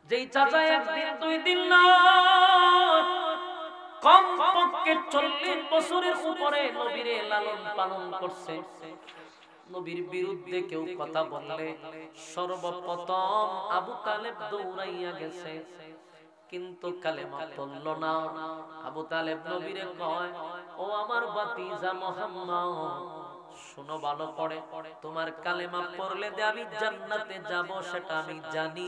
যেই চাচা একদিন দুই দিন না কমপক্ষে 40 বছরের উপরে নবীরে লালন পালন করছে, নবীর বিরুদ্ধে কেউ কথা বললে সর্বপ্রথম আবু তালেব দৌড়াইয়া গেছে, কিন্তু কালেমা পড়ল না। আবু তালেব নবীরে কয়, ও আমার ভাতিজা মুহাম্মদ, শোনো ভালো করে, তোমার কালেমা পড়লে যে আমি জান্নাতে যাব সেটা আমি জানি,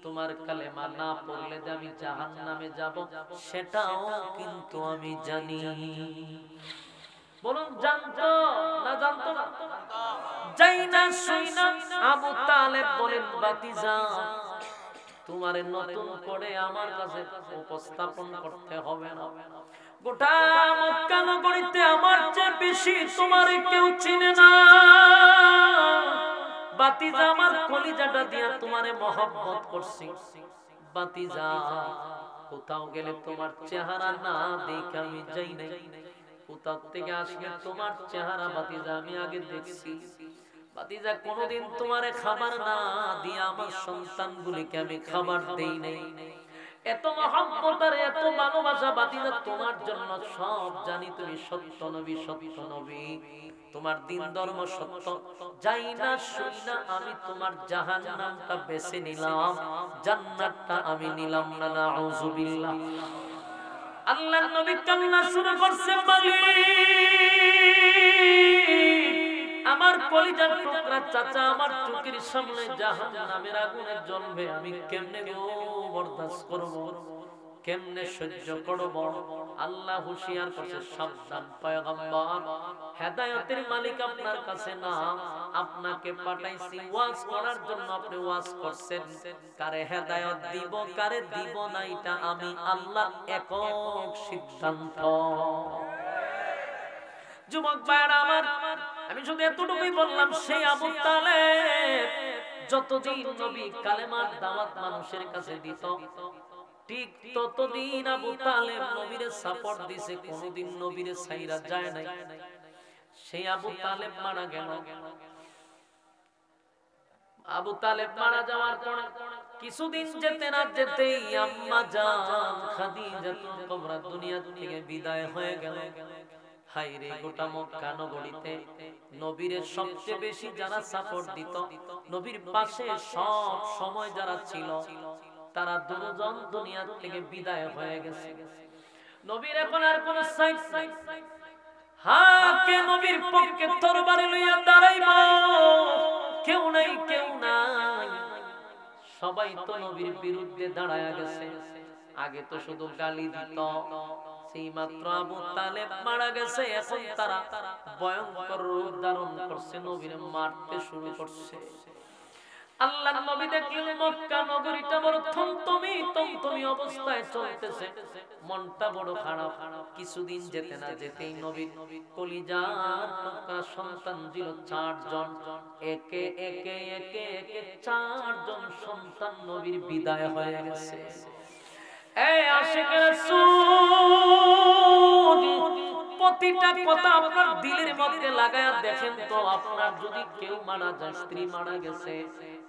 তোমার কালেমা না পড়লে যে আমি জাহান্নামে যাব সেটাও কিন্তু আমি জানি। বলুন জানতো না জানতো না? যাই না শুই না আবু তালেব বলেন, ভাতিজা তোমারে নতুন করে আমার কাছে উপস্থাপন করতে হবে না, গোটা মক্কা নগরীতে আমার চেয়ে বেশি তোমারে কেউ চিনে না। ভাতিজা আমার কলিজাটা দিয়া তোমারে মহব্বত করছি, ভাতিজা কোথাও গেলে তোমার চেহারা না দেখে আমি যাই নাই, কোথাও থেকে আসলে তোমার চেহারা ভাতিজা আমি আগে দেখছি। ভাতিজা কোনদিন তোমারে খাবার না দিয়া আমার সন্তানগুলিকে আমি খাবার দেই নাই, এত মহব্বত আর এত ভালোবাসা ভাতিজা তোমার জন্য, সব জানি তুমি সত্য নবী, সত্য নবী, তোমার দিন ধর্ম সত্য, যাই না শুই না আমি তোমার জাহান্নামটা বেছে নিলাম, জান্নাতটা আমি নিলাম না। নাউযুবিল্লাহ। আল্লাহর নবী কান্না শুরু করছে, মালিক আমার কলিজার টুকরা চাচা আমার চোখের সামনে জাহান্নামের আগুনে জ্বলবে, আমি কেমনে গো বরদাস্ত করব, কেমনে সহ্য করব? আল্লাহ হুঁশিয়ার করছে, সাবধান পয়গম্বর, হেদায়েতের মালিক আপনার কাছে না, আপনাকে পাঠাইছি ওয়াজ করার জন্য, আপনি ওয়াজ করছেন, কারে হেদায়েত দিব কারে দিব না এটা আমি আল্লাহর একক সিদ্ধান্ত। যুবক ভাইরা আমার, আমি শুধু এতটুকুই বললাম, সেই আবু তালেব যতদিন নবী কালেমার দাওয়াত মানুষের কাছে দিত, ঠিক ততদিন আবু তালেব নবীরে সাপোর্ট দিছে, কোনদিন নবীরে ছাইরা যায় নাই। সেই আবু তালেব মারা গেল। আবু তালেব মারা যাওয়ার পরে কিছুদিন যেতে না যেতেই আম্মা জান খাদিজাতুল কুবরা দুনিয়া থেকে বিদায় হয়ে গেল। হায়রে, গোটা মক্কা নগরীতে নবীরে সবচেয়ে বেশি যারা সাপোর্ট দিত, নবীর পাশে সব সময় যারা ছিল, তারা দুজন দুনিয়া থেকে বিদায় হয়ে গেছে। নবীর এখন আর কোন সাইড নাই। হ্যাঁ, কে নবীর পক্ষে তরবারি লইয়া দাঁড়াইব? কেউ নাই, কেউ নাই, সবাই তো নবীর বিরুদ্ধে দাঁড়ায়া গেছে। আগে তো শুধু গালি দিত, সেই মাত্র আবু তালেব মারা গেছে, এখন তারা ভয়ঙ্কর রূপ ধারণ করছে, নবীর মারতে শুরু করছে। আল্লাহর নবী দেখলেন মক্কা নগরীটা বড় থমথমি অবস্থায় চলতেছে, মনটা বড় খারাপ। কিছুদিন যেতে না যেতেই নবীর কলিজার টুকরা সন্তান ছিল 4 জন, একে একে একে একে 4 জন সন্তান নবীর বিদায় হয়ে গেছে। এই আশিক রাসূল, প্রতিটা কথা আপনার দিলের মধ্যে লাগায়া দেখেন তো, আপনার যদি কেউ মারা যায়, স্ত্রী মারা গেছে,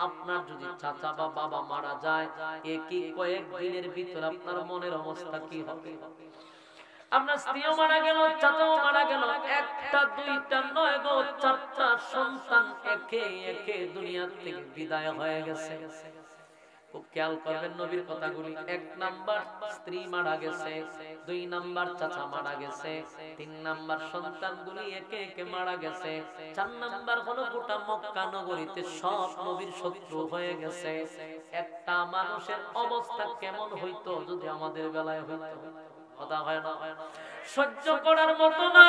আপনার যদি চাচা বা বাবা মারা যায়, একই কয়েক দিনের ভিতর আপনার মনের অবস্থা কি হবে? আপনার স্ত্রীও মারা গেল, চাচাও মারা গেল, একটা দুইটা নয় গো, 4টা সন্তান একে একে দুনিয়া থেকে বিদায় হয়ে গেছে। খুব খেয়াল করবেন নবীর কথাগুলি। 1 নাম্বার স্ত্রী মারা গেছে, 2 নাম্বার চাচা মারা গেছে, 3 নাম্বার সন্তানগুলি একে একে মারা গেছে, 4 নাম্বার হলো গোটা মক্কা নগরীতে সব নবীর শত্রু হয়ে গেছে। একটা মানুষের অবস্থা কেমন হইতো যদি আমাদের বেলায় হইতো? কথা হয় না? সহ্য করার মতো না।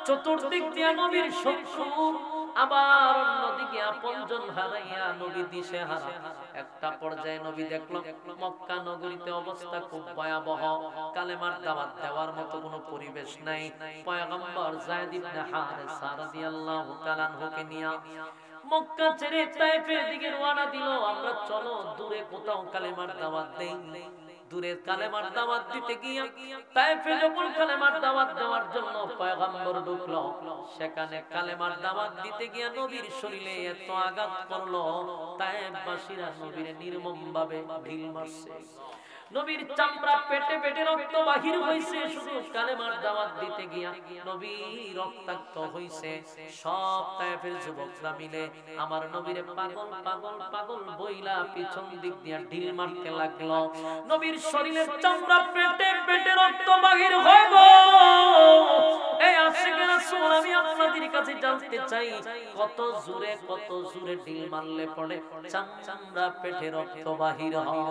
চতুর্দিক দিয়ে নবীর শত্রু, আবার অন্যদিকে আপনজন হারাইয়া নবী দিশেহারা। একটা পর্যায়ে নবী দেখলো মক্কা নগরীতে অবস্থা খুব ভয়াবহ, কালেমার দাওয়াত দেওয়ার মতো কোনো পরিবেশ নাই। পয়গম্বর যায়েদ ইবনে হারেসা রাদিয়াল্লাহু তাআলা আনহুকে নিয়া মক্কা ছেড়ে তায়েফের দিকে রওনা দিল, আমরা চলো দূরে কোথাও কালেমার দাওয়াত দেই। দূরের কালেমার দাওয়াত দিতে গিয়া তায়েফে যখন কালেমার দাওয়াত দেওয়ার জন্য পয়গম্বর ঢুকলো, সেখানে কালেমার দাওয়াত দিতে গিয়া নবীর শরীরে এত আঘাত করলো, তায়েফবাসীরা নবীর নির্মমভাবে ঢিল মারছে। নবীর চামড়া পেটে পেটে রক্ত বাহির হইছে, শুধু কালেমার দাওয়াত দিতে গিয়া নবী রক্তাক্ত হইছে। সব তায়েফের যুবকরা মিলে আমার নবীরে পাগল পাগল পাগল বইলা পিছন দিক দিয়া ঢিল মারতে লাগলো। নবীর শরীরের চামড়া পেটে পেটে রক্ত বাহির হয়ে গো। এই আশিকে রাসূল, আমি আপনাদের কাছে জানতে চাই, কত জোরে ঢিল মারলে পড়ে চামড়া পেটে রক্ত বাহির হয়?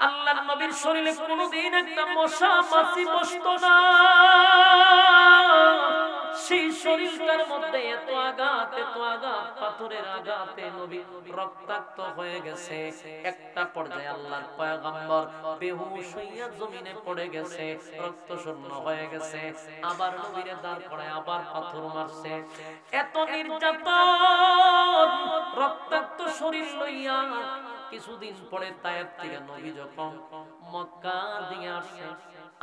আল্লাহর নবীর শরীরে কোনদিন একটা মশা মাছি বসতো না, সেই শরীরটার মধ্যে এত আঘাত পাথরের আঘাতে নবী রক্তাক্ত হয়ে গেছে। একটা পর্যায়ে আল্লাহর পয়গম্বর বেহুশ হইয়া জমিনে পড়ে গেছে, রক্ত শূন্য হয়ে গেছে। আবার নবীরে দাঁড় করায় আবার পাথর মারছে। এত নির্যাতন, রক্তাক্ত শরীর লইয়া কিছুদিন পরে তায়েফ থেকে নবী যখন মক্কা দিকে আসছে,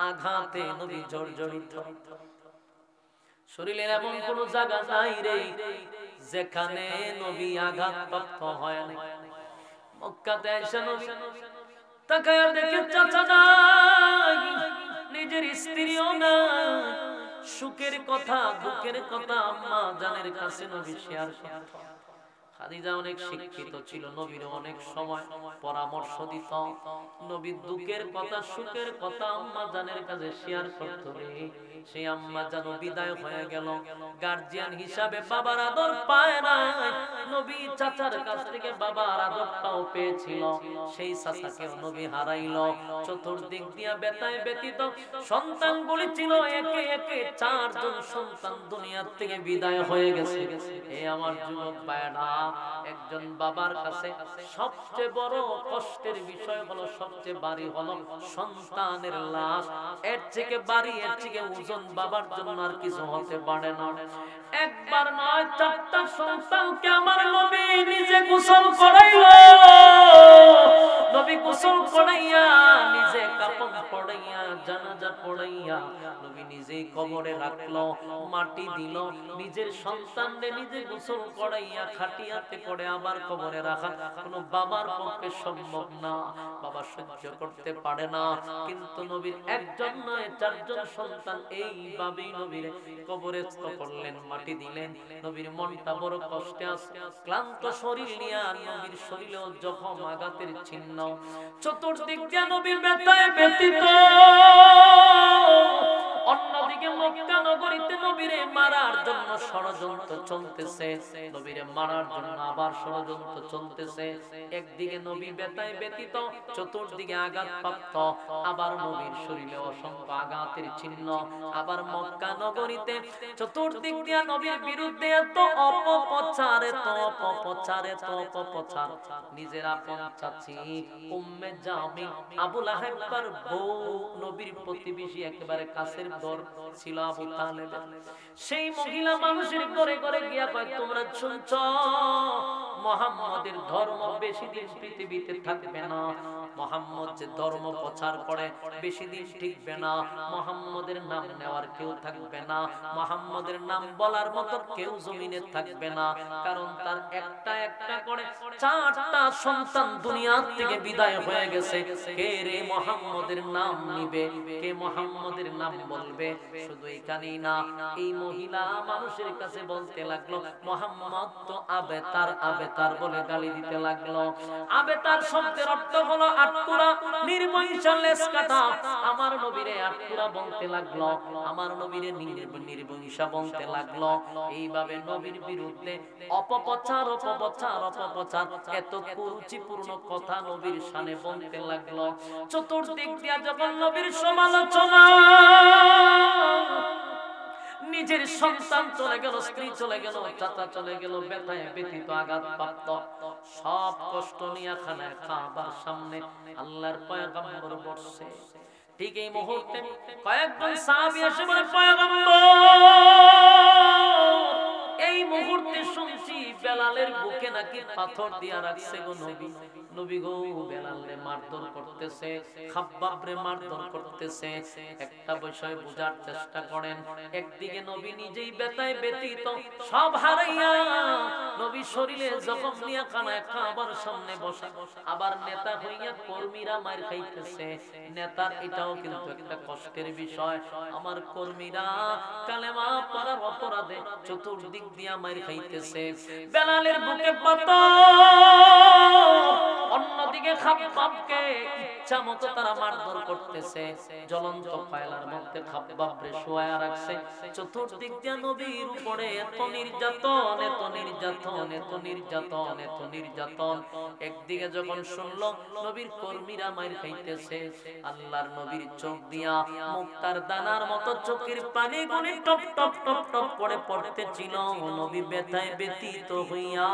আঘাতে নবী জর্জরিত। শরীরের এমন কোন জায়গা নাই রে যেখানে নবী আঘাতপ্রাপ্ত হয় না। মক্কাতে এসে নবী তাকায়া দেখে চাচা নাই, নিজের স্ত্রীও নাই, সুখের কথা দুঃখের কথা আম্মা জানের কাছে নবী শেয়ার করত। খাদিজা অনেক শিক্ষিত ছিল, নবীর অনেক সময় পরামর্শ দিত। নবীর দুঃখের কথা সুখের কথা আম্মা জানের কাছে শেয়ার করত। সেই আম্মা জান বিদায় হয়ে গেল, গার্জিয়ান হিসাবে বাবার আদর পায় না। নবী চাচার কাছ থেকে বাবার আদরটাও পেয়েছিল, সেই চাচাকে নবী হারাইল। চতুর্দিক দিয়া বেতায় ব্যতীত সন্তানগুলি ছিল, একে একে 4 জন সন্তান দুনিয়ার থেকে বিদায় হয়ে গেছে। এ আমার যুবক ভাইরা, একজন বাবার কাছে সবচেয়ে বড় কষ্টের বিষয় হলো, সবচেয়ে ভারী হলো সন্তানের লাশ। এর থেকে ভারী, এর থেকে ওজন বাবার জন্য আর কিছু হতে পারে না। একবার নয়, 4টা সন্তানকে আমার নবী নিজে গোসল করাইলো। নবী গোসল করাইয়া, নিজে কাফন পড়াইয়া, জানাজা পড়াইয়া নবী নিজেই কবরে রাখলো, মাটি দিল। নিজের সন্তানকে নিজে গোসল করাইয়া খাটিয়াতে করে আবার কবরে রাখা কোনো বাবার পক্ষে সম্ভব না, বাবা সহ্য করতে পারে না। কিন্তু নবীর একজন নয়, 4 জন সন্তান এইভাবেই নবীর কবরে করলেন, মাটি দিলেন। নবীর মনটা বড় কষ্টে আছে, ক্লান্ত শরীর নিয়ে নবীর শরীরেও জখম আঘাতের চিহ্ন। চতুর্দিক দিয়ে নবীর ব্যথায় ব্যথিত। অন্যদিকে মক্কা নগরীতে নবীরে মারার জন্য ষড়যন্ত্র চলতেছে, নবীরে মারার জন্য আবার ষড়যন্ত্র চলতেছে। একদিকে নবী ব্যথায় ব্যথিত, চতুর্দিকে আঘাতপ্রাপ্ত, আবার নবীর শরীরে অসংখ্য আঘাতের চিহ্ন। আবার মক্কা নগরীতে চতুর্দিক দিয়ে নবীর বিরুদ্ধে এত অপপ্রচার, এত অপপ্রচার, এত অপপ্রচার। নিজের আপন চাচী উম্মে জামিল আবু লাহাবের বউ, নবীর প্রতিবেশী একেবারে কাছের ঘর ছিল আবু তালেব। সেই মহিলা মানুষের ঘরে ঘরে গিয়া কয়, তোমরা শুনছো মুহাম্মদের ধর্ম বেশি দিন পৃথিবীতে থাকবে না, মুহাম্মদ যে ধর্ম প্রচার করে বেশি দিন টিকবে না, মুহাম্মদের নাম নেওয়ার কেউ থাকবে না, মুহাম্মদের নাম বলার মতো কেউ জমিনে থাকবে না, কারণ তার একটা একটা করে 4টা সন্তান দুনিয়া থেকে বিদায় হয়ে গেছে। কে রে মুহাম্মদের নাম নিবে, কে মুহাম্মদের নাম বলবে? শুধু এখানেই না, এই মহিলা মানুষের কাছে বলতে লাগলো, মুহাম্মদ তো আবেতার আবেতার বলে গালি দিতে লাগলো। আবেতার শব্দের অর্থ হলো আটকুরা, নির্মহিষা লেজ কাটা। আমার নবীরে আটকুরা বলতে লাগলো, আমার নবীরে নির্মহিষা বলতে লাগলো। এইভাবে নবীর বিরুদ্ধে অপপ্রচার অপপ্রচার অপপ্রচার, এত কুরুচিপূর্ণ কথা নবীর শানে বলতে লাগলো। চতুর্দিক দিয়া যখন নবীর সমালোচনা, নিজের সন্তান চলে গেল, স্ত্রী চলে গেল, চাচা চলে গেল, ব্যথায় ব্যথিত আঘাতপ্রাপ্ত, সব কষ্ট নিয়ে খানায় খাবার সামনে আল্লাহর পয়গম্বর বসছে। ঠিক এই মুহূর্তে কয়েকজন সাহাবী এসে বলে, পয়গম্বর এই মুহূর্তে শুনছি বেলালের বুকে নাকি পাথর দিয়া রাখছে গো নবী। নবী গো বেলালে মারধর করতেছে, খাব্বাবরে মারধর করতেছে। একটা বিষয় বোঝার চেষ্টা করেন, একদিকে নবী নিজেই ব্যথায় ব্যথিত, সব হারাইয়া নবী শরীরে জখম নিয়া খানায় খাবার সামনে বসা, আবার নেতা হইয়া কর্মীরা মার খাইতেছে। নেতার এটাও কিন্তু একটা কষ্টের বিষয়, আমার কর্মীরা কালেমা পড়ার অপরাধে চতুর্দিক দিয়া মার খাইতেছে। বেলালের বুকে পাথর, অন্যদিকে খাব্বাবকে ইচ্ছা মতো তারা মারধর করতেছে। জ্বলন্ত কয়লার মধ্যে খাব্বাবরে শোয়া রাখছে। চতুর্দিক দিয়ে নবীর উপরে এত নির্যাতন, এত নির্যাতন, এত নির্যাতন, এত নির্যাতন। একদিকে যখন শুনলো নবীর কর্মীরা মার খাইতেছে, আল্লাহর নবীর চোখ দিয়া মুক্তার দানার মতো চোখের পানি গুলি টপ টপ টপ টপ করে পড়তেছিল। নবী ব্যথায় ব্যথিত হইয়া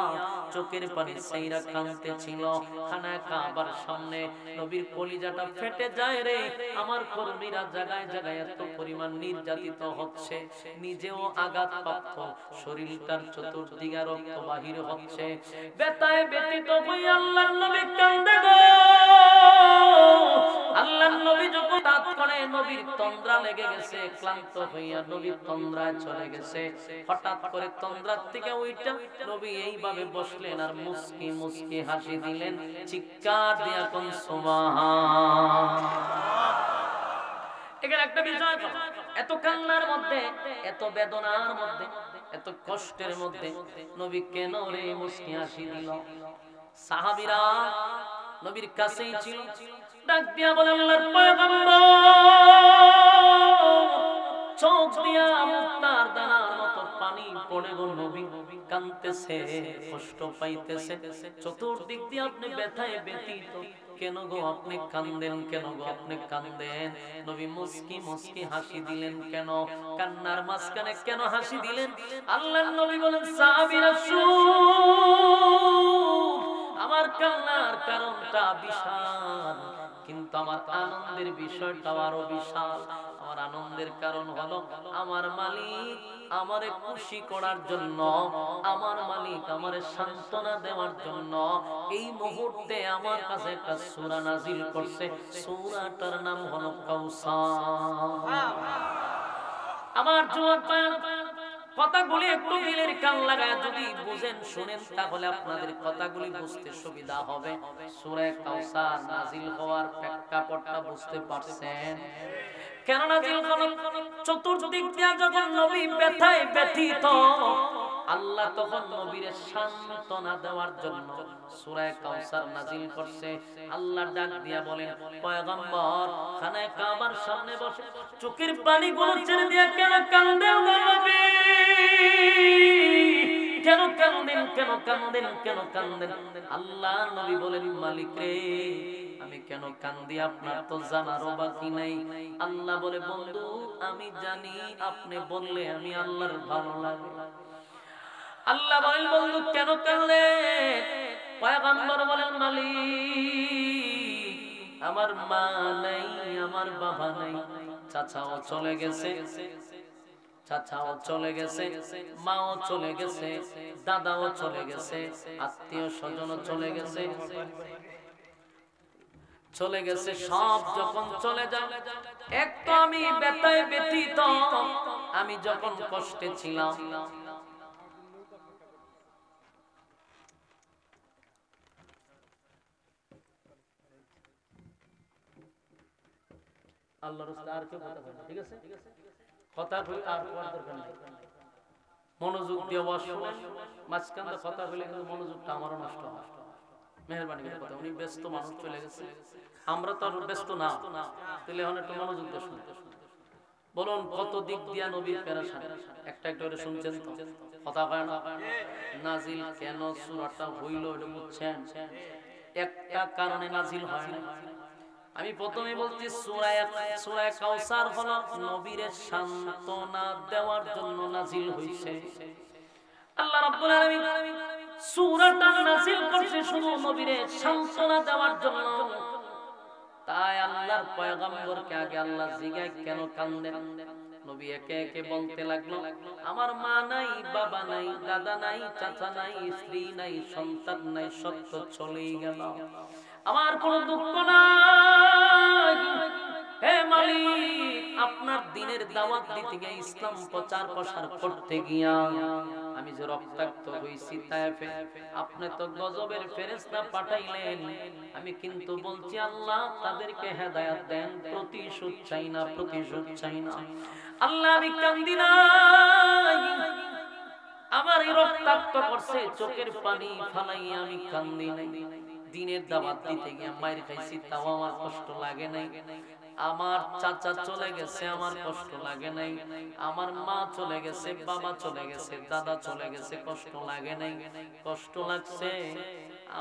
চোখের পানি সাইরা কাঁদতেছিল। খানা কাবার সামনে নবীর কলিজাটা ফেটে যায় রে। আমার কর্মীরা জায়গায় জায়গায় এত পরিমাণ নির্যাতিত হচ্ছে, নিজেও আঘাত প্রাপ্ত, শরীরটার চতুর্দিকে রক্ত বাহির হচ্ছে। ব্যথায় ব্যথিত হইয়া আল্লাহর নবী কাঁদে গো। আল্লাহর নবী যখন তাত করে নবীর তন্দ্রা লেগে গেছে, ক্লান্ত হইয়া নবীর তন্দ্রায় চলে গেছে। হঠাৎ করে তন্দ্রার থেকে উইটা নবী এইভাবে বসলেন আর মুস্কি মুস্কি হাসি দিলেন, চিৎকার দিয়া কোন সুবহান। এখানে একটা বিষয়, এত কান্নার মধ্যে, এত বেদনার মধ্যে, এত কষ্টের মধ্যে নবী কেন রে মুস্কি হাসি দিল? সাহাবীরা নবীর কাছেই ছিল, ডাক দিয়া বলে আল্লাহর পয়গম্বর, চোখ দিয়া মুক্তার দানার মতো পানি পড়ে গো। নবী কাঁদতেছে, কষ্ট পাইতেছে, চতুর্দিক দিয়ে আপনি ব্যথায় ব্যথিত, কেন গো আপনি কাঁদেন? কেন গো আপনি কাঁদেন? নবী মুস্কি মুস্কি হাসি দিলেন কেন? কান্নার মাঝখানে কেন হাসি দিলেন? আল্লাহর নবী বলেন, সাহাবীরা শুন, আমার কান্নার কারণটা বিশাল, কিন্তু আমার আনন্দের বিষয়টা আরো বিশাল। আমার আনন্দের কারণ হলো আমার মালিক আমারে খুশি করার জন্য, আমার মালিক আমারে সান্ত্বনা দেওয়ার জন্য এই মুহূর্তে আমার কাছে একটা সূরা নাজিল করছে। সূরাটার নাম হলো কাউসার। আমার জোয়ান কথাগুলি একটু দিলের কান লাগায় যদি বুঝেন শুনেন, তাহলে আপনাদের কথাগুলি বুঝতে সুবিধা হবে। সূরা কাউসার নাজিল হওয়ার প্রেক্ষাপটটা বুঝতে পারছেন? কেন নাজিল হলো? চতুর্দিক দিয়ে যখন নবী ব্যথায় ব্যথিত, আল্লাহ তখন নবীরে সান্ত্বনা দেওয়ার জন্য সূরা কাউসার নাজিল করছে। আল্লাহ ডাক দিয়া বলেন, পয়গম্বর খানায় কাবার সামনে বসে চোখের পানিগুলো ছেড়ে দিয়া কেন কাঁদেন নবী? কেন কাঁদেন? কেন কাঁদেন? কেন কাঁদেন? আল্লাহ নবী বলেন, মালিক রে আমি কেন কান্দি আপনার তো জানারও বাকি নাই। আল্লাহ বলে, বন্ধু আমি জানি, আপনি বললে আমি আল্লাহর ভালো লাগে। আল্লাহ বলেন, বন্ধু কেন কাঁদেন? পয়গম্বর বলেন, মালিক আমার মা নাই, আমার বাবা নাই, চাচাও চলে গেছে, চাচাও চলে গেছে, মাও চলে গেছে, দাদাও চলে গেছে, আত্মীয় স্বজনও চলে গেছে, চলে গেছে। সব যখন চলে যায়, এক তো আমি ব্যথায় ব্যথিত, আমি যখন কষ্টে ছিলাম, আল্লাহর রাস্তায় আর কেউ কথা বলে না, ঠিক আছে? কথা বলে আর কোয়ার দরকার নাই, মনোযোগ দিয়ে ওয়াজ শুনেন। মাঝখান দিয়ে কথা বলে কিন্তু মনোযোগটা আমারও নষ্ট হয়। মেহেরবানি করে কথা, উনি ব্যস্ত মানুষ চলে গেছে, আমরা তো আর ব্যস্ত না, তাহলে এখন একটু মনোযোগ দিয়ে শুনেন। বলুন কত দিক দিয়া নবীর পেরেশান, একটা একটা করে শুনছেন তো? কথা কয় না? নাজিল কেন সূরাটা হইল এটা বুঝছেন? একটা কারণে নাজিল হয় না। আমি প্রথমে বলছি সূরা কাউসার হলো নবীর সান্ত্বনা দেওয়ার জন্য নাজিল হইছে। আল্লাহ রাব্বুল আলামিন সূরাটা নাজিল করছে শুধু নবীর সান্ত্বনা দেওয়ার জন্য। তাই আল্লাহর পয়গম্বরকে আগে আল্লাহ জিজ্ঞাসা কেন কাঁদেন? নবী একে একে বলতে লাগলো, আমার মা নাই, বাবা নাই, দাদা নাই, চাচা নাই, স্ত্রী নাই, সন্তান নাই, সব তো চলেই গেল। আমার কোনো দুঃখ নাই। হে মালিক, আপনার দ্বীনের দাওয়াত দিতে গিয়ে, ইসলাম প্রচার প্রসার করতে গিয়া আমি যে রক্তাক্ত হইছি তায়েফে, আপনি তো গজবের ফেরেশতা পাঠাইলেন। আমি কিন্তু বলছি আল্লাহ, তাদেরকে হেদায়েত দেন, প্রতিশোধ চাই না, প্রতিশোধ চাই না। আল্লাহ আমি কান্দি নাই, আমার এই রক্তাক্ত করছে, চোখের পানি ফালাইয়া আমি কান্দি নাই। দ্বীনের দাওয়াত দিতে গিয়ে মাইর খাইছি, তাও আমার কষ্ট লাগে নাই। আমার চাচা চলে গেছে, আমার কষ্ট লাগে নাই। আমার মা চলে গেছে, বাবা চলে গেছে, দাদা চলে গেছে, কষ্ট লাগে নাই। কষ্ট লাগছে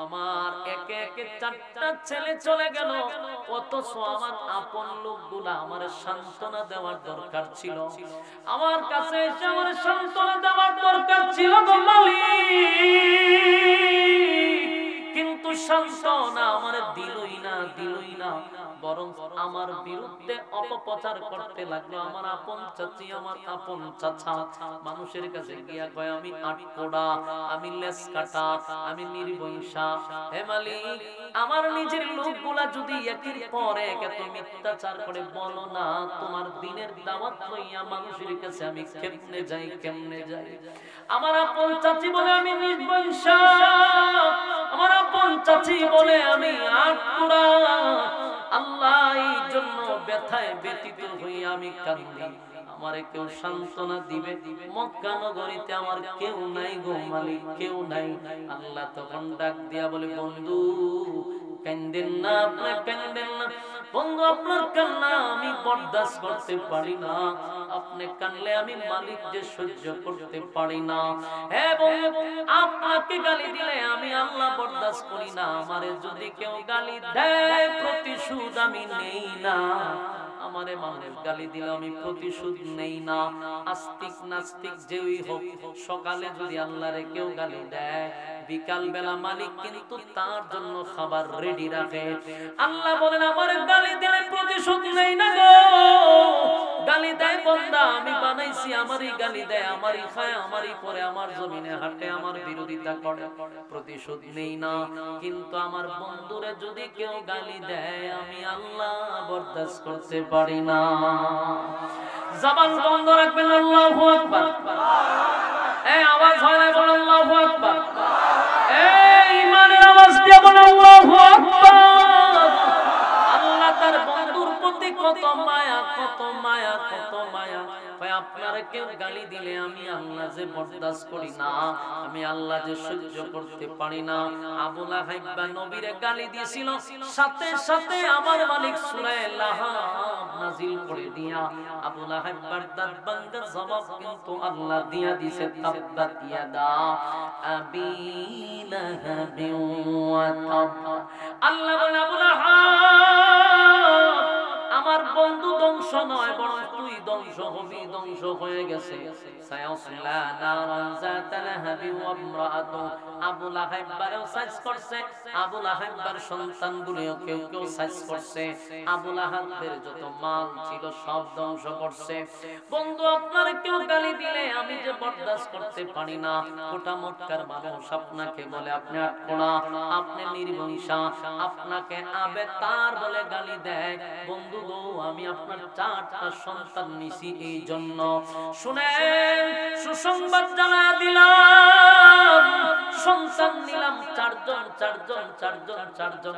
আমার একে একে 4টা ছেলে চলে গেল, অথচ আমার আপন লোকগুলা আমার সান্ত্বনা দেওয়ার দরকার ছিল, আমার কাছে এসে আমার সান্ত্বনা দেওয়ার দরকার ছিল গো মালিক, কিন্তু সান্ত্বনা আমার দিলই না, দিলই না, বরং আমার বিরুদ্ধে অপপ্রচার করতে লাগলো। আমার আপন চাচি, আমার আপন চাচা মানুষের কাছে গিয়া কয় আমি আটপোড়া, আমি লেস কাটা, আমি নির্বংশা। হে মালিক, আমার নিজের লোকগুলা যদি একের পর এক এত মিথ্যাচার করে, বলো না তোমার দ্বীনের দাওয়াত লইয়া মানুষের কাছে আমি কেমনে যাই, কেমনে যাই? আমার আপন চাচি বলে আমি নির্বংশা, আমার আপন চাচি বলে আমি আটপোড়া। আল্লাহ, এই জন্য ব্যথায় ব্যথিত হয়ে আমি কান্দি। আমারে কেউ সান্ত্বনা দিবে? মক্কা নগরীতে আমার কেউ নাই গো মালিক, কেউ নাই। আল্লাহ তখন ডাক দিয়া বলে, বন্ধু কান্দেন না, আপনি কান্দেন না বন্ধু, আপনার কান্না আমি বরদাস্ত করতে পারি না। আপনি কানলে আমি মালিক যে সহ্য করতে পারি না। হ্যাঁ বন্ধু, আপনাকে গালি দিলে আমি আল্লাহ বরদাস্ত করি না। আমারে যদি কেউ গালি দেয়, প্রতিশোধ আমি নেই না। আমারে মানুষ গালি দিলে আমি প্রতিশোধ নেই না। আস্তিক নাস্তিক যেই হোক, সকালে যদি আল্লাহরে কেউ গালি দেয়, বিকাল বেলা মালিক কিন্তু তার জন্য খাবার রেডি রাখে। আল্লাহ বলেন, আমার গালি দিলে প্রতিশোধ নেই না গো। গালি দেয় বান্দা, আমি বানাইছি, আমারই গালি দেয়, আমারই খায়, আমারই পরে, আমার জমিনে হাঁটে, আমার বিরোধিতা করে, প্রতিশোধ নেই না। কিন্তু আমার বন্ধুরে যদি কেউ গালি দেয়, আমি আল্লাহ বরদাস্ত করতে পারি না। জবান বন্ধ রাখবেন, আল্লাহু আকবার। এই আওয়াজ হয় না, বলেন আল্লাহু আকবার। এই ইমানের আওয়াজ দিয়ে বলেন আল্লাহু আকবার। আল্লাহ তার বন্ধুর প্রতি কত মায়া, কত মায়া, কত মায়া। আপনারা কেউ গালি দিলে আমি আল্লাহ যে বরদাস্ত করি না, আমি আল্লাহ যে সহ্য করতে পারি না। আবু লাহাব নবীরে গালি দিয়েছিল, সাথে সাথে আমার মালিক সূরা লাহাব নাজিল করে দিয়া আবু লাহাবের দাঁত ভাঙা জবাব কিন্তু আল্লাহ দিয়া দিয়েছে, তাব্বাত ইয়াদা আবি লাহাব ওয়া তাব। আল্লাহ বলে, আবু লাহাব আমার বন্ধু ধ্বংস নয়, বরং তুই ধ্বংস হবি, ধ্বংস হয়ে গেছে। সায়াসলা নারান যাতা লাহাবি ওয়া ইমরাআতু। আবু লাহাবও সাইজ করছে, আবু লাহাবের সন্তানগুলোও কেউ কেউ সাইজ করছে। আবু লাহাবের যত মাল ছিল সব ধ্বংস করছে। বন্ধু, আপনারা কেউ গালি দিলে আমি যে বরদাস্ত করতে পারি না। গোটা মক্কার মানুষ আপনাকে বলে আপনি আটপোড়া, আপনি নির্বংশা, আপনাকে আবেতার বলে গালি দেয়। বন্ধু গো, আমি আপনার 4টা সন্তান নিছি, এই জন্য শুনেন, সুসংবাদ জানা দিলাম, সন্তান নিলাম 4জন, 4জন, 4জন, 4জন।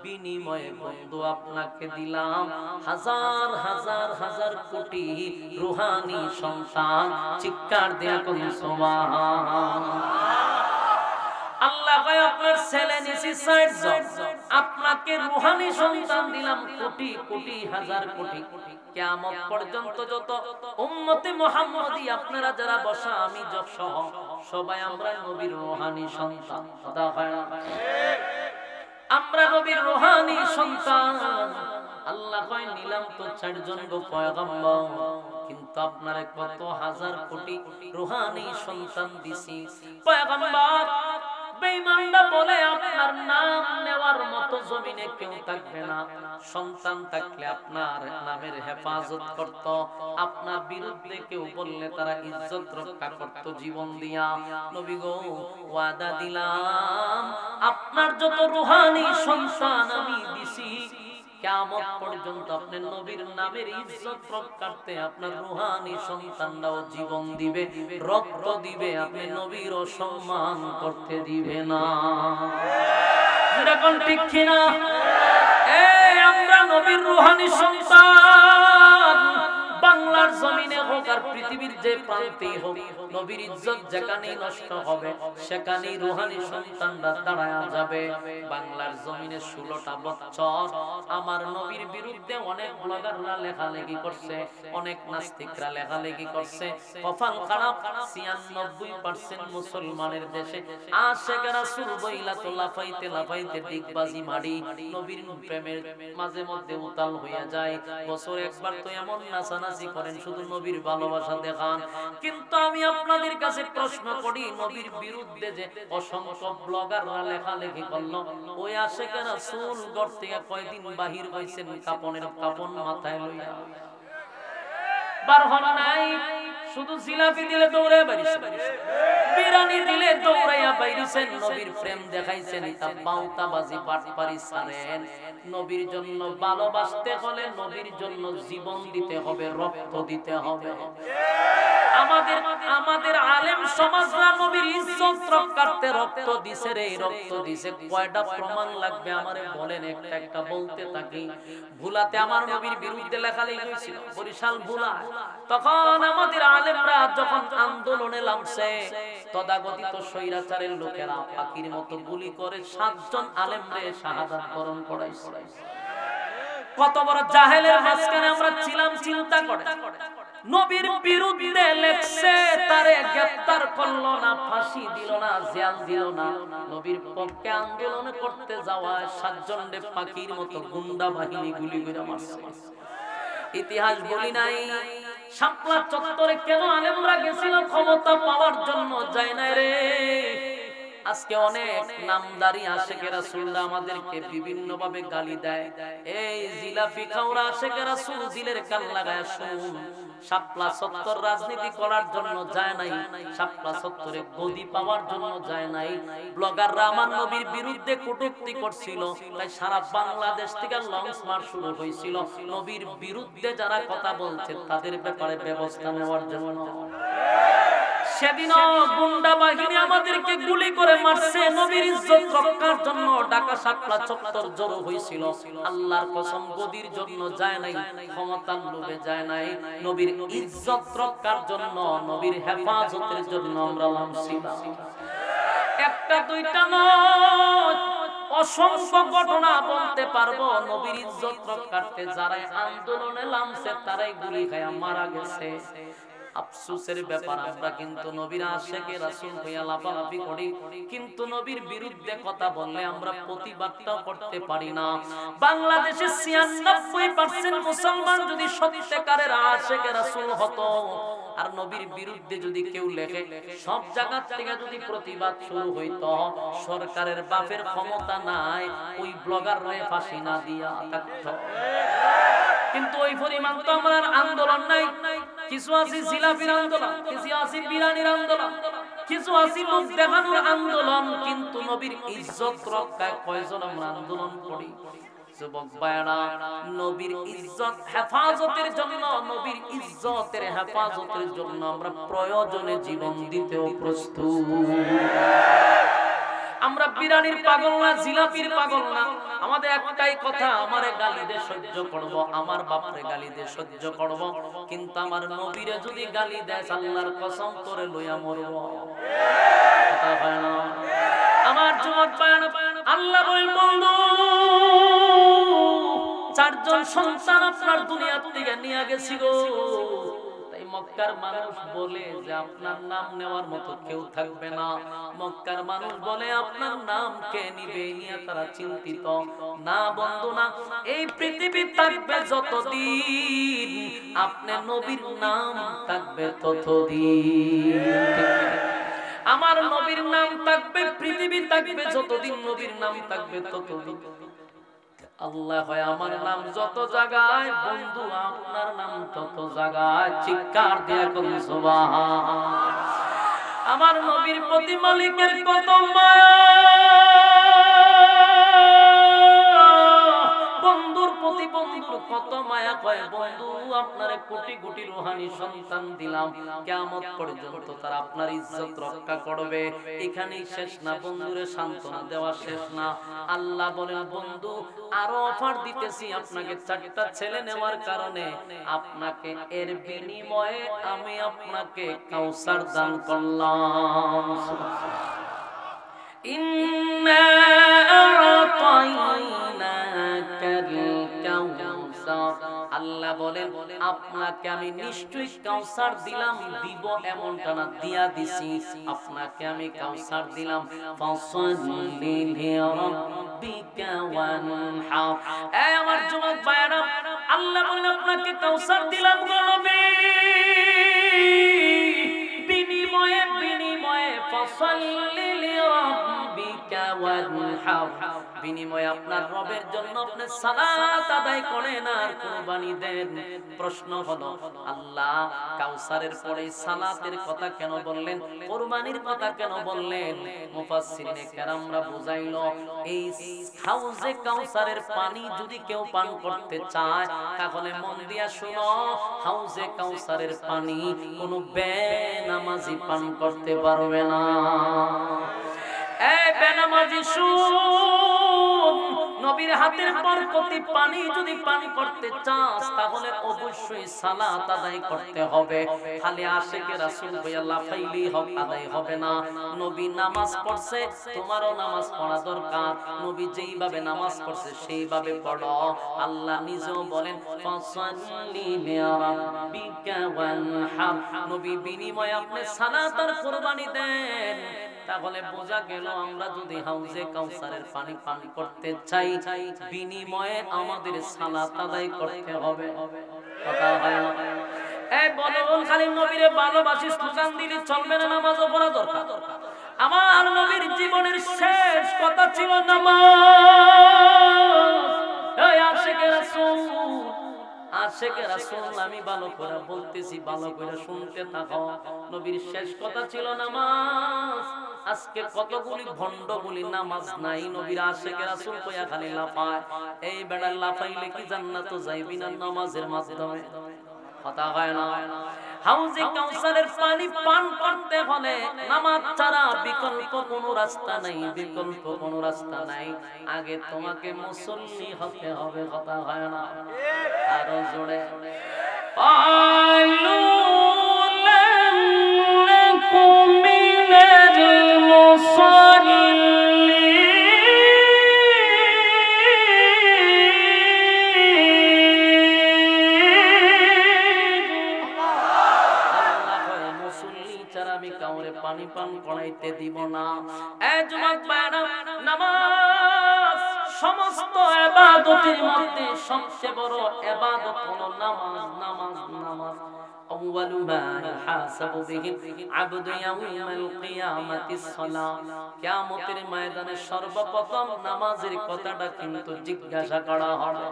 বিনিময়ে বন্ধু আপনাকে দিলাম হাজার হাজার হাজার কোটি রূহানি সন্তান। চিৎকার দেয়া কোন সুবহানাল্লাহ। আল্লাহ কয়, আপনার ছেলে নিছি 60 জন, আপনাকে রূহানি সন্তান দিলাম কোটি কোটি, হাজার কোটি। কিয়ামত পর্যন্ত যত উম্মতে মুহাম্মদী আপনারা যারা বসা, আমি সহ সবাই আমরা নবীর রূহানি সন্তান। কথা হয় না? আমরা নবীর রূহানি সন্তান। আল্লাহ কয়, নিলাম তো 4 জন গো পয়গম্বর, কিন্তু আপনারা কত হাজার কোটি রূহানি সন্তান দিছি। পয়গম্বর বেঈমানরা বলে আপনার নাম নেওয়ার মতো জমিনে কেউ থাকবে না। সন্তান থাকলে আপনার নামের হেফাজত করত, আপনার বিরুদ্ধে কেউ বললে তারা ইজ্জত রক্ষা করত জীবন দিয়া। নবী গো ওয়াদা দিলাম আপনার যত রূহানি সন্তান আমি দিছি, কিয়ামত পর্যন্ত আপনার নবীর নামের ইজ্জত রক্ষার্থে আপনার রূহানি সন্তানরাও জীবন দিবে, রক্ত দিবে, আপনি নবীর অসম্মান করতে দিবে না। যেরকম ঠিক কিনা? এই আমরা নবীর রূহানি সন্তান, বাংলার জমিনে হোক আর পৃথিবীর যে প্রান্তেই হোক, নবীর ইজ্জত যেখানেই নষ্ট হবে সেখানেই রূহানি সন্তানরা দাঁড়ায়া যাবে। বাংলার জমিনে 16টা বছর আমার নবীর বিরুদ্ধে অনেক ব্লগাররা লেখালেখি করছে, অনেক নাস্তিকরা লেখালেখি করছে। কপাল খারাপ, 96% মুসলমানের দেশে আশিক রাসূল বইলা তো লাফাইতে লাফাইতে ডিগবাজি মারি, নবীর প্রেমের মাঝে মধ্যে উতাল হয়ে যায়। বছর একবার তো এমন নাচানাচি করেন শুধু নবীর ভালোবাসা দেখান। কিন্তু আমি আপনাদের কাছে প্রশ্ন করি, নবীর বিরুদ্ধে যে অসংখ্য ব্লগাররা লেখালেখি করলো, ওই আশিক রাসূল ঘর থেকে কয়দিন বাহির হইছেন কাপন মাথায় লইয়া? বার হন নাই। শুধু জিলাপি দিলে দৌড়ে বাইরেছেন, বিরানি দিলে দৌড়াইয়া বাইরেছেন, নবীর প্রেম দেখাইছেন, তা বাউতাবাজি বাটপারি ছাড়েন। নবীর জন্য ভালোবাসতে হলে নবীর জন্য জীবন দিতে হবে, রক্ত দিতে হবে। আমাদের আলেম সমাজরা নবীর ইজ্জত রক্ষার্থে রক্ত দিছে রে, রক্ত দিছে। কয়টা প্রমাণ লাগবে আমারে বলেন, একটা একটা বলতে থাকি। ভুলাতে আমার নবীর বিরুদ্ধে লেখালেখি হয়েছিল, বরিশাল ভুলা। তখন আমাদের আলেমরা যখন আন্দোলনে নামছে, তদাগতিত স্বৈরাচারের লোকেরা পাখির মতো গুলি করে 7 জন আলেমরে শাহাদাত বরণ করাইছে। কত বড় জাহেলের মাঝখানে আমরা ছিলাম, চিন্তা করে। নবীর বিরুদ্ধে লেখছে, তারে গ্রেফতার করলো না, ফাঁসি দিল না, জেল দিল না। নবীর পক্ষে আন্দোলন করতে যাওয়া 7 জনরে পাখির মতো গুন্ডা বাহিনী গুলি করে মারছে। ইতিহাস বলি নাই? শাপলা চত্বরে কেন আলেমরা গেছিল? ক্ষমতা পাওয়ার জন্য, যায় না রে। আজকে অনেক নামদারি আশিক রাসূলরা আমাদেরকে বিভিন্ন ভাবে গালি দেয়। এই জিলাপি খাওরা আশিক রাসূল দিলের কান লাগায় শুন, শাপলা চত্বর রাজনীতি করার জন্য যায় নাই, শাপলা চত্বরে গদি পাওয়ার জন্য যায় নাই। ব্লগাররা আমার নবীর বিরুদ্ধে কটূক্তি করছিল, তাই সারা বাংলাদেশ থেকে লঞ্চ মার্চ শুরু হয়েছিল নবীর বিরুদ্ধে যারা কথা বলছে তাদের ব্যাপারে ব্যবস্থা নেওয়ার জন্য। সেদিনও গুন্ডা বাহিনী আমাদেরকে গুলি করে মারছে, নবীর ইজ্জত রক্ষার জন্য ঢাকা শাপলা চত্বর জড়ো হয়েছিল। আল্লাহর কসম, গদির জন্য যায় নাই, ক্ষমতার লোভে যায় নাই, নবীর ইজ্জত রক্ষার জন্য, নবীর হেফাজতের জন্য আমরা নামছিলাম। একটা দুইটা নয়, অসংখ্য ঘটনা বলতে পারবো। নবীর ইজ্জত রক্ষার্থে যারা আন্দোলনে নামছে তারাই গুলি খায়া মারা গেছে। আফসোসের ব্যাপার, আমরা কিন্তু নবীর আশিক রাসূল হইয়া লাফালাফি করি, কিন্তু নবীর বিরুদ্ধে কথা বললে আমরা প্রতিবাদটাও করতে পারি না। বাংলাদেশে 96% মুসলমান যদি সত্যিকারের আশিক রাসূল হতো, আর নবীর বিরুদ্ধে যদি কেউ লেখে, সব জায়গা থেকে যদি প্রতিবাদ শুরু হইতো, সরকারের বাপের ক্ষমতা নাই ওই ব্লগার রয়ে ফাঁসি না দিয়া থাকতো। কিন্তু ওই পরিমাণ তো আমার আন্দোলন নাই। কিছু আছে জিলাপির আন্দোলন, কিছু আছে বিরানির আন্দোলন, কিছু আছে লোক দেখানোর আন্দোলন, কিন্তু নবীর ইজ্জত রক্ষায় কয়জন আমরা আন্দোলন করি? যুবক ভাইরা, নবীর ইজ্জত হেফাজতের জন্য, নবীর ইজ্জতের হেফাজতের জন্য আমরা প্রয়োজনে জীবন দিতেও প্রস্তুত। আমরা বিরানির পাগল না, জিলাপির পাগল না। আমাদের একটাই কথা, আমারে গালি দিয়ে সহ্য করব, আমার বাপরে গালি দিয়ে সহ্য করব, কিন্তু আমার নবীরে যদি গালি দেয় আল্লাহর কসম করে লইয়া মরব। কথা হয় না? আমার যুবক ভাইরা, আল্লাহ বলেন 4 জন সন্তান আপনার দুনিয়া থেকে নিয়ে গেছি গো। তাই মক্কার মানুষ বলে যে আপনার নাম নেওয়ার মতো কেউ থাকবে না। মক্কার মানুষ বলে আপনার নাম কে নিবে, নিয়ে তারা চিন্তিত। না বন্ধু না, এই পৃথিবী থাকবে যতদিন আপনার নবীর নাম থাকবে ততদিন। আমার নবীর নাম থাকবে, পৃথিবী থাকবে যতদিন নবীর নাম থাকবে ততদিন। আল্লাহ হয় আমার নাম যত জায়গায়, বন্ধু আপনার নাম তত জায়গায়। চিৎকার দিয়ে কোন সুবহান। আমার নবীর প্রতি মালিকের কত মায়া, বন্ধুর প্রতি বন্ধুর কত মায়া। কয় বন্ধু আপনারে কোটি কোটি রূহানি সন্তান দিলাম, কিয়ামত পর্যন্ত তারা আপনার ইজ্জত রক্ষা করবে। এখানেই শেষ না, বন্ধুরে সান্ত্বনা দেওয়া শেষ না। আল্লাহ বলেন বন্ধু আরো অফার দিতেছি আপনাকে, 4টা ছেলে নেওয়ার কারণে আপনাকে এর বিনিময়ে আমি আপনাকে কাউসার দান করলাম। ইন্না আ'তাইনাকাল কাউসার। আল্লাহ বলেন আপনাকে আমি নিশ্চয়ই কাউসার দিলাম, দিব এমনটা না, দিয়া দিছি। আপনাকে আমি কাউসার দিলাম। ফাসাল্লি লিরাব্বিকা ওয়ানহার। এই আমার যুবক ভাইরা, আল্লাহ বলেন আপনাকে কাউসার দিলাম গো নবী, বিনিময়ে বিনিময়ে ফাসাল্লি লিরাব্বিকা ওয়ানহার, বিনিময়ে আপনার রবের জন্য আপনি সালাত আদায় করেন আর কুরবানি দেন। প্রশ্ন হলো আল্লাহ কাউসারের পরে সালাতের কথা কেন বললেন, কুরবানির কথা কেন বললেন? মুফাসসিরিনে কেরামরা বুঝাইলো এই হাউজে কাউসারের পানি যদি কেউ পান করতে চায় তাহলে মন দিয়া শুনো, হাউজে কাউসারের পানি কোনো বেনামাজি পান করতে পারবে না। এই বেনামাজি শুন, নবীর হাতের বরকতি পানি যদি পান করতে চাস তাহলে অবশ্যই সালাত আদায় করতে হবে। খালি আশিকে রাসূল হইয়া লাফাইলেই হক আদায় হবে না। নবী নামাজ পড়ছে, তোমারও নামাজ পড়া দরকার। নবী যেইভাবে নামাজ পড়ছে সেইভাবে পড়ো। আল্লাহ নিজেও বলেন ফাসাল্লি লিরাব্বিকা ওয়ানহার, নবী বিনিময়ে আপনি সালাত আর কুরবানি দেন। তাহলে বোঝা গেল আমরা যদি হাউজে কাউসারের পানি পান করতে চাই বিনিময়ে আমাদের সালাত আদায় করতে হবে। কথা হয় না? এই বলবুল খালি নবীরে ভালোবাসি স্লোগান দিলে চলবে না, নামাজও পড়া দরকার। আমার নবীর জীবনের শেষ কথা ছিল নামাজ। এই আশিকে রাসূল, আশিকে রাসূল, আমি ভালো করে বলতেছি, ভালো করে শুনতে থাকো। নবীর শেষ কথা ছিল নামাজ। আজকে কতগুলি ভণ্ড বলি নামাজ নাই, নবীর আশিকে রাসূল কইয়া খালি লাফায়। এই বেড়া লাফাইলে কি জান্নাতে যাইবি না নামাজের মাধ্যমে? কথা হয় না? হাউজে কাউসারের পানি পান করতে হলে নামাজ ছাড়া বিকল্প কোনো রাস্তা নাই, বিকল্প কোনো রাস্তা নাই। আগে তোমাকে মুসল্লি হতে হবে। কথা হয় না? আরো জোরে আল্লাহু লাকুম মিনাল মুসাল্লি। আমি কাউরে পানি পান করাইতে দিব না। এই যুবক ভাইরা, নামাজ সমস্ত ইবাদতের মধ্যে সবচেয়ে বড় ইবাদত হলো নামাজ। নামাজ নামাজ আউয়ালু মা ইউহাসাবু বিহি আবদু ইয়াউমাল কিয়ামাতিস সালাহ। কিয়ামতের ময়দানে সর্বপ্রথম নামাজের কথাটা কিন্তু জিজ্ঞাসা করা হবে।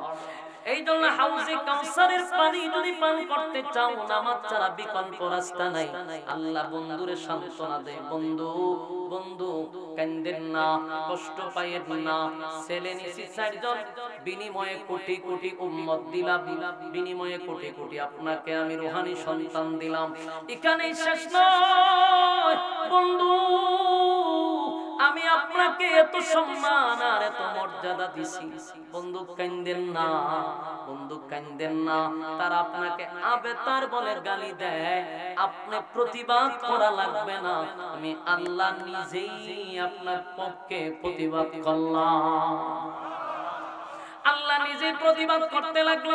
এই জন্য হাউজে কাউসারের পানি যদি পান করতে চাও নামাজ ছাড়া বিকল্প রাস্তা নাই। আল্লাহ বন্ধুরে সান্ত্বনা দেয়, বন্ধু বন্ধু কান্দেন না, কষ্ট পাইয়েন না। ছেলে নিছি 4 জন, বিনিময়ে কোটি কোটি উম্মত দিলাম, বিনিময়ে কোটি কোটি আপনাকে আমি রূহানি সন্তান দিলাম। এখানেই শেষ নয় বন্ধু, আমি আপনাকে এত সম্মান আর এত মর্যাদা দিছি। বন্ধু কান্দেন না, বন্ধু কান্দেন না। তারা আপনাকে আবেতার বলে গালি দেয়, আপনি প্রতিবাদ করা লাগবে না। আমি আল্লাহ নিজেই আপনার পক্ষে প্রতিবাদ করলাম। আল্লাহ নিজে প্রতিবাদ করতে লাগলো।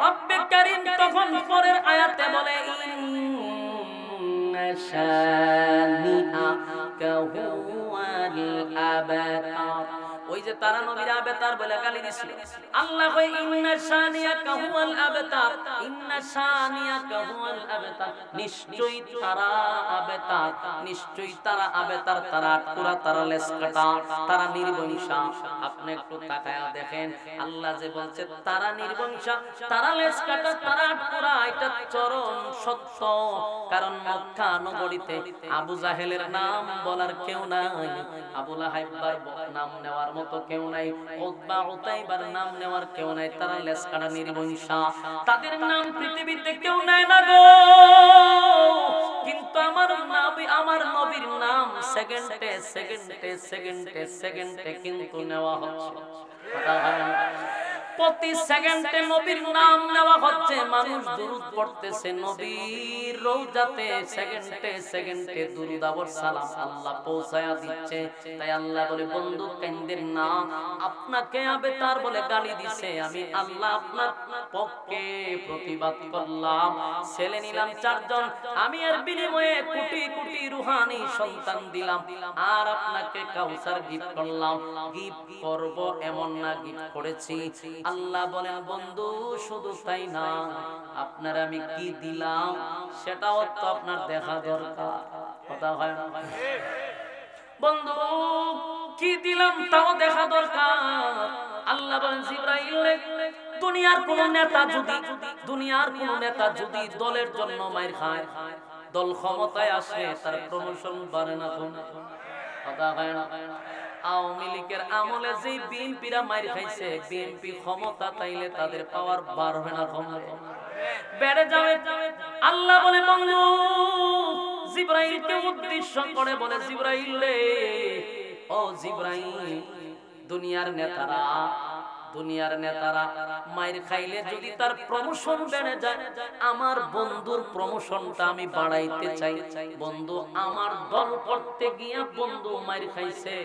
রব্বে কারীম তখন পরের আয়াতে বলে ইন্না শানিআকা হুয়াল আবতার। ওই ওই যে তারা নবীর আবেতার বলে গালি দিছিল আল্লাহ কয় ইন্না শানিয়াকা হুয়াল আবতার ইন্না শানিয়াকা হুয়াল আবতার নিশ্চয়ই তারা আবেতার নিশ্চয়ই তারা আবেতার তারা আটকুরা তারা লেস কাটা তারা নির্বংশা আপনি একটু তাকায়া দেখেন আল্লাহ যে বলছে তারা নির্বংশা তারা লেস কাটা তারা আটকুরা এটা চরম সত্য কারণ মক্কা নগরীতে আবু জাহেলের নাম বলার কেউ নাই আবু লাহাইবার নাম নেওয়ার মতো কেউ নাই উতবা উতাইবার নাম নেওয়ার কেউ নাই তারা লেস কাটা নির্বংশা তাদের নাম পৃথিবীতে কেউ নাই না গো কিন্তু আমার নবীর নাম সেকেন্ডে কিন্তু নেওয়া হচ্ছে প্রতি সেকেন্ডে নবীর নাম নেওয়া হচ্ছে মানুষ দুরূদ পড়তেছে নবীর রওজাতে সেকেন্ডে দুরূদ আর সালাম আল্লাহ পৌঁছায়া দিচ্ছে তাই আল্লাহ বলে বন্ধু কেন্দ্রের না আপনাকে আবেতার বলে গালি দিছে আমি আল্লাহ আপনার পক্ষে প্রতিবাদ করলাম ছেলে নিলাম 4 জন আমি এর বিনিময়ে কোটি কোটি রূহানি সন্তান দিলাম আর আপনাকে কাউসার গিফট করলাম গিফট করব এমন না গিফট করেছি আল্লাহ বলেন বন্ধু শুধু তাই না আপনার আমি কি দিলাম সেটাও তো আপনার দেখা দরকার কথা হয় না বন্ধু কি দিলাম তাও দেখা দরকার আল্লাহ বলেন জিবরাইল দুনিয়ার কোন নেতা যদি দলের জন্য মাইর খায় দল ক্ষমতায় আসে তার প্রমোশন বাড়ে না কথা হয় না আওয়ামী লীগের আমলে যে বিএনপিরা মাইর খাইছে বিএনপি ক্ষমতা তাইলে তাদের পাওয়ার বাড়বে না ক্ষমতা বেড়ে যাবে আল্লাহ বলে বন্ধু জিবরাইলকে উদ্দেশ্য করে বলে জিবরাইল রে ও জিবরাইল দুনিয়ার নেতারা মাইর খাইলে যদি তার প্রমোশন বেড়ে যায় আমার বন্ধুর প্রমোশনটা আমি বাড়াইতে চাই বন্ধু আমার দল করতে গিয়া বন্ধু মাইর খাইছে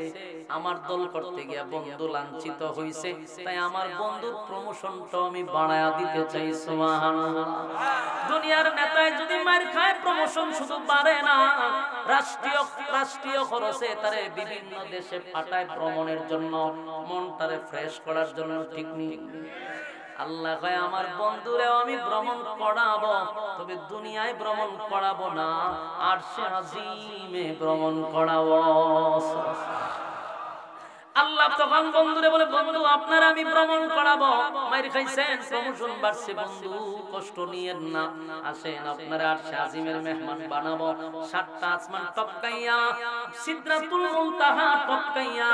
আমার দল করতে গিয়া বন্ধু লাঞ্ছিত হইছে তাই আমার বন্ধুর প্রমোশনটা আমি বাড়ায়া দিতে চাই সুবহানাল্লাহ দুনিয়ার নেতায় যদি মাইর খায় প্রমোশন শুধু বাড়ে না রাষ্ট্রীয় খরচে তারে বিভিন্ন দেশে পাঠায় ভ্রমণের জন্য মনটারে ফ্রেশ করার জন্য ঠিক নেই আল্লাহ কয় আমার বন্ধুরেও আমি ভ্রমণ করাবো তবে দুনিয়ায় ভ্রমণ করাবো না আরশে আজিমে ভ্রমণ করাবো আল্লাহ তখন বন্ধুরে বলে বন্ধু আপনার আমি ভ্রমণ করাবো মাইর খাইছেন প্রমোশন বাড়ছে বন্ধু কষ্ট নিয়েন না আসেন আপনারা আরশে আজিমের মেহমান বানাবো 7টা আসমান টপকাইয়া সিদরাতুল মুনতাহা টপকাইয়া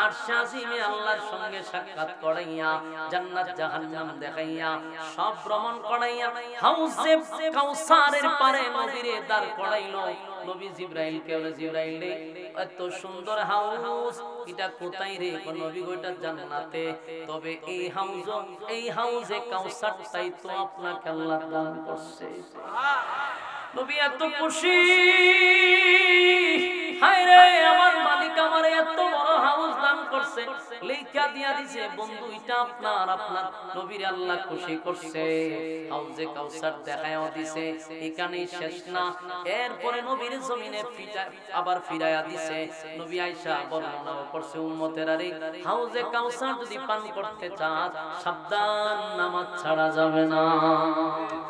আরশে আজিমে আল্লাহর সঙ্গে সাক্ষাৎ করাইয়া জান্নাত জাহান্নাম দেখাইয়া সব ভ্রমণ করাইয়া হাউজে কাউসারের পারে নবীরে দাঁড় করাইলো নবী জিবরাইলকে বলে জিবরাইল রে এত সুন্দর হাউস এটা কোথায় রে নবী গোটা জান্নাতে তবে এই হাউজে কাউসার তাই তো আপনাকে আল্লাহ দান করছে নবী এত খুশি হায় রে আমার মালিক আমারে এত বড় হাউস দান করছে লেখা দিয়া দিয়েছে বন্ধু এটা আপনার নবীর আল্লাহ খুশি করছে হাউজে কাউসার দেখায়ও দিয়েছে এখানেই শেষ না এরপরে নবীর জমিনে আবার ফিরায়া দিয়েছে নবী আয়েশা বর্ণনাও করছে উম্মতের আরে হাউজে কাউসার যদি পান করতে চান সাবধান নামাজ ছাড়া যাবে না